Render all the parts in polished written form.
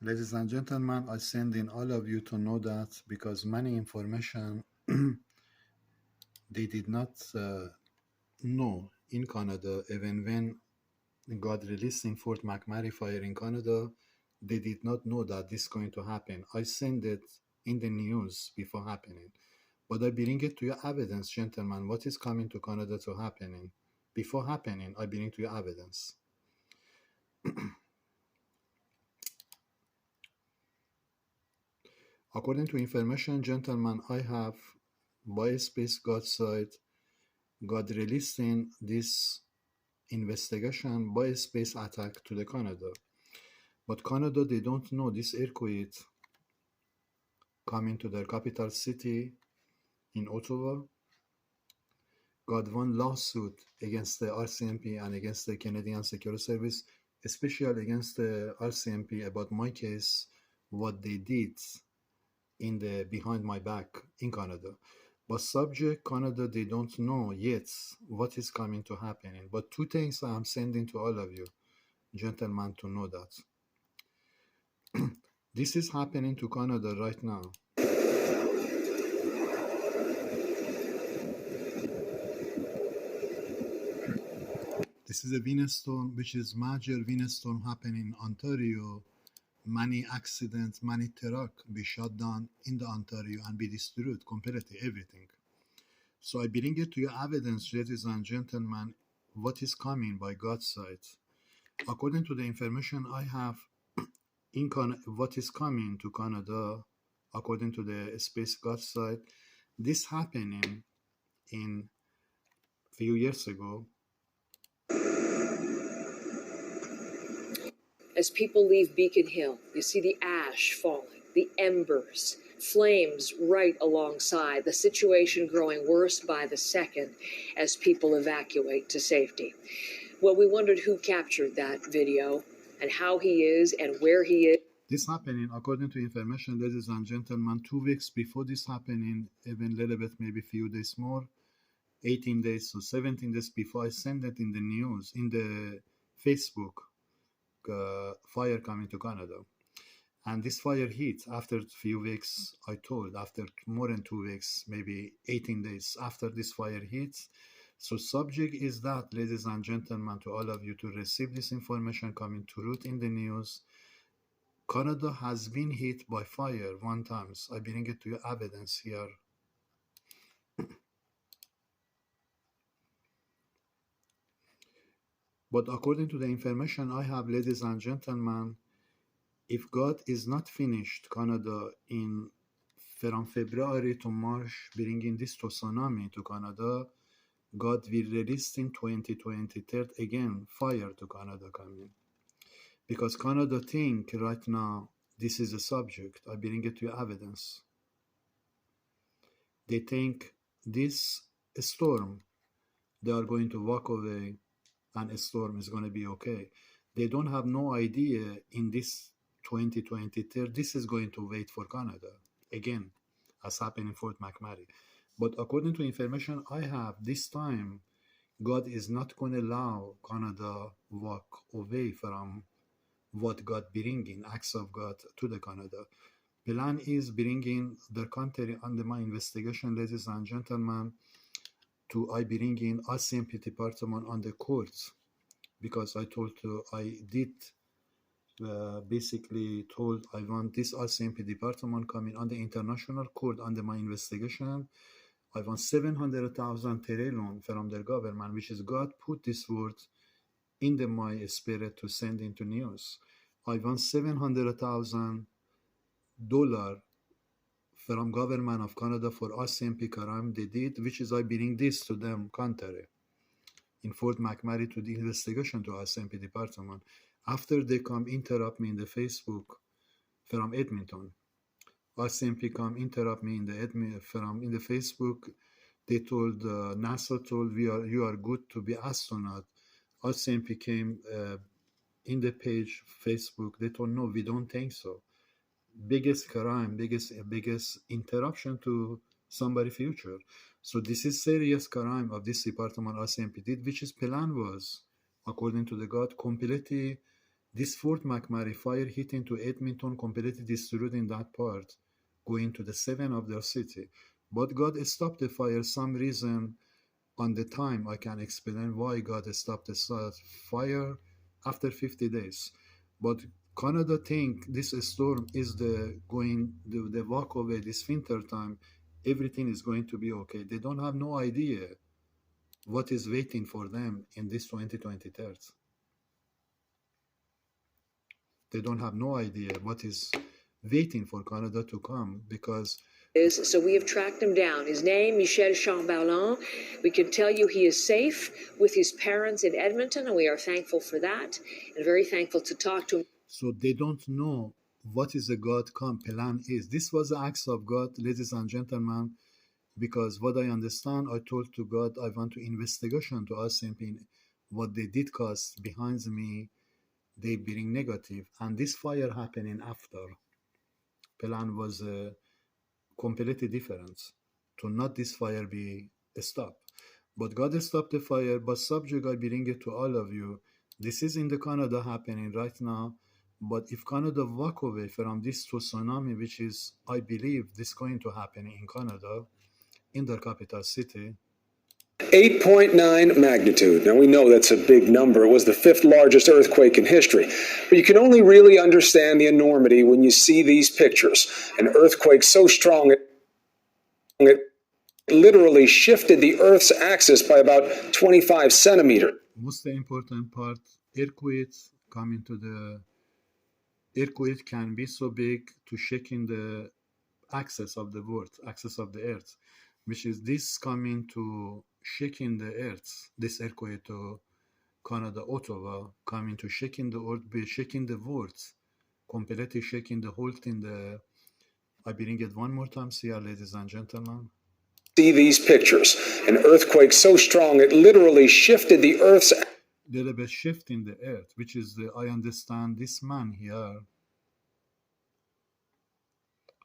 Ladies and gentlemen, I send in all of you to know that because many information they did not know in Canada, even when God releasing Fort McMurray fire in Canada, they did not know that this is going to happen. I send it in the news before happening. But I bring it to your evidence, gentlemen, what is coming to Canada to happening. Before happening, I bring to your evidence. According to information, gentlemen, I have by space God side, God releasing this investigation by space attack to the Canada. But Canada, they don't know this earthquake coming to their capital city in Ottawa. Got one lawsuit against the RCMP and against the Canadian Security Service, especially against the RCMP about my case, what they did in the behind my back in Canada. But subject Canada, they don't know yet what is coming to happen. But two things I am sending to all of you, gentlemen, to know that. This is happening to Canada right now. This is a windstorm, which is major windstorm happening in Ontario. Many accidents, many trucks be shut down in the Ontario and be destroyed completely, everything. So I bring it to your evidence, ladies and gentlemen, what is coming by God's side. According to the information I have, what is coming to Canada, according to the space God's side, this happening in few years ago. As people leave Beacon Hill, you see the ash falling, the embers, flames right alongside, the situation growing worse by the second as people evacuate to safety. Well, we wondered who captured that video and how he is and where he is. This happening, according to information, ladies and gentlemen, 2 weeks before this happening, even a little bit, maybe a few days more, 18 days to 17 days before I send it in the news, in the Facebook, fire coming to Canada. And this fire hit after a few weeks, I told, after more than 2 weeks, maybe 18 days after this fire hits. So subject is that, ladies and gentlemen, to all of you to receive this information coming to root in the news. Canada has been hit by fire one time. I bring it to your evidence here. But according to the information I have, ladies and gentlemen, if God is not finished Canada from February to March, bringing this tsunami to Canada, God will release in 2023 again fire to Canada coming. Because Canada think right now this is a subject. I bring it to your evidence. They think this storm, they are going to walk away and a storm is going to be okay. They don't have no idea in this 2023 this is going to wait for Canada again, as happened in Fort McMurray. But according to information I have, this time God is not going to allow Canada walk away from what God bringing, acts of God to the Canada. Plan is bringing the country under my investigation, ladies and gentlemen, to I bring in RCMP department on the courts, because I told you I did basically told I want this RCMP department coming on the international court under my investigation. I want 700,000 terrain loan from the government, which is God put this word in my spirit to send into news. I want $700,000 from government of Canada for RCMP crime they did, which is I bring this to them country in Fort McMurray to the investigation to RCMP department. After they come interrupt me in the Facebook from Edmonton, RCMP come interrupt me in the Facebook. They told NASA told you are good to be astronaut. RCMP came in the page Facebook. They told no, we don't think so. Biggest crime, biggest interruption to somebody future. So this is serious crime of this department RCMP did, which is plan was according to the God completely This Fort McMurray fire hit into Edmonton, completely destroying that part, going to the 7 of their city. But God stopped the fire. Some reason on the time I can explain why God stopped the fire after 50 days. But Canada think this storm is the walk away this winter time. Everything is going to be okay. They don't have no idea what is waiting for them in this 2023. They don't have no idea what is waiting for Canada to come because So we have tracked him down. His name, Michel Chamberlain. We can tell you he is safe with his parents in Edmonton, and we are thankful for that and very thankful to talk to him. So they don't know what is the God plan is. This was the acts of God, ladies and gentlemen, because what I understand, I told to God, I want to investigation to ask him what they did cause behind me, they bring negative. And this fire happening after. Plan was completely different. To not this fire be stopped. But God stopped the fire, but subject I bring it to all of you. This is in the Canada happening right now. But if Canada walk away from this tsunami, which is, I believe, this going to happen in Canada, in their capital city. 8.9 magnitude. Now we know that's a big number. It was the 5th largest earthquake in history. But you can only really understand the enormity when you see these pictures. An earthquake so strong it literally shifted the Earth's axis by about 25 centimeters. Most important part, earthquakes coming to the earthquake can be so big to shaking the axis of the world, axis of the earth, which is this coming to shaking the earth, this earthquake to Canada, Ottawa, coming to shaking the earth, be shaking the world, completely shaking the whole thing. I bring it one more time here, ladies and gentlemen. See these pictures. An earthquake so strong it literally shifted the Earth's little bit shifting the earth, which is I understand this man here.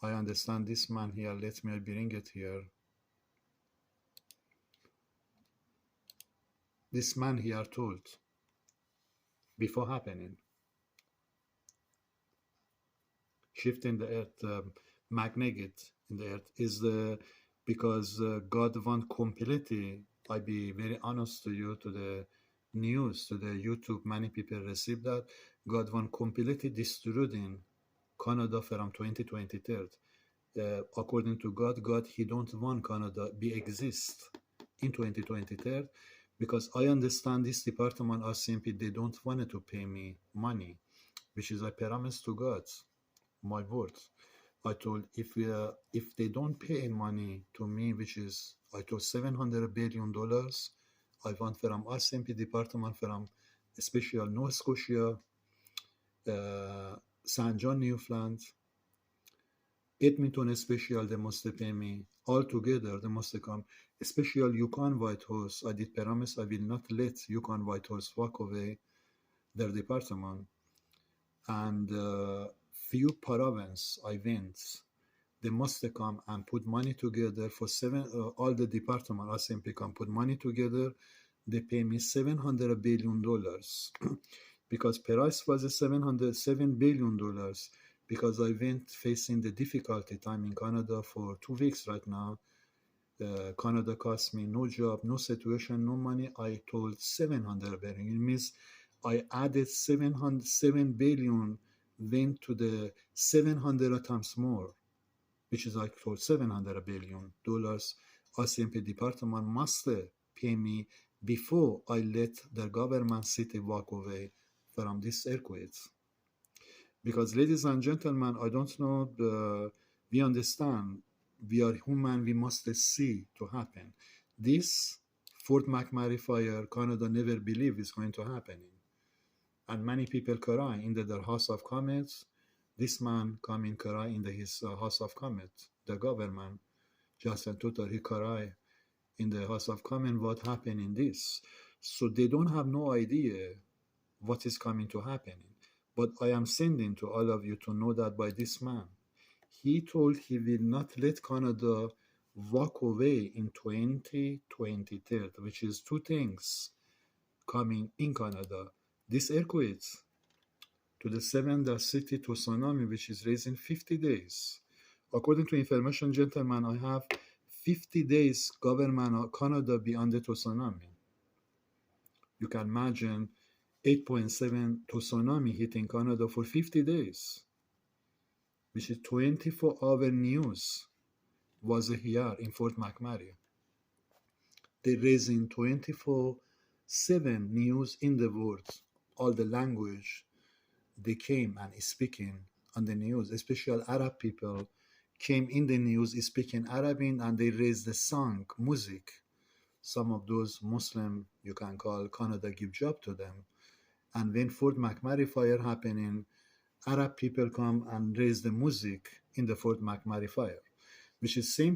I understand this man here. Let me bring it here. This man here told before happening, shifting the earth, magnetic in the earth is because God want completely. I be very honest to you, to the news, to the YouTube, many people receive that God want completely destroying Canada from 2023. According to God, he don't want Canada be exist in 2023 because I understand this department RCMP, they don't want to pay me money, which is I promise to God, my word. I told if they don't pay money to me, which is I told $700 billion, I want from RCMP department from especially Nova Scotia, St. John, Newfoundland, Edmonton special, they must pay me. All together, they must come. Special Yukon White House, I did promise I will not let Yukon White House walk away their department. And few province I went, they must come and put money together for all the department, RCMP can put money together. They pay me $700 billion because price was $7 billion. Because I went facing the difficulty time in Canada for 2 weeks right now. Canada cost me no job, no situation, no money. I told $700 billion. It means I added $7 billion, went to the 700 times more, which is like for $700 billion. RCMP department must pay me before I let the government city walk away from this earthquakes. Because, ladies and gentlemen, I don't know, we understand, we are human, we must see to happen. This Fort McMurray fire, Canada never believed is going to happen. And many people cry in their House of Commons. This man come in cry in his House of Commons. The government, Justin Trudeau, he cry in the House of Commons what happened in this. So they don't have no idea what is coming to happen. But I am sending to all of you to know that by this man, he told he will not let Canada walk away in 2023, which is two things coming in Canada. This earthquakes, to the 7-city tsunami, which is raised in 50 days. According to information, gentlemen, I have 50 days government of Canada beyond the tsunami. You can imagine 8.7 tsunami hitting Canada for 50 days, which is 24-hour news was here in Fort McMurray. They're raising 24/7 news in the world, all the language they came and speaking on the news, especially Arab people came in the news speaking Arabic, and they raised the song, music. Some of those Muslim, you can call Canada, give job to them. And when Fort McMurray fire happening, Arab people come and raise the music in the Fort McMurray fire, which is same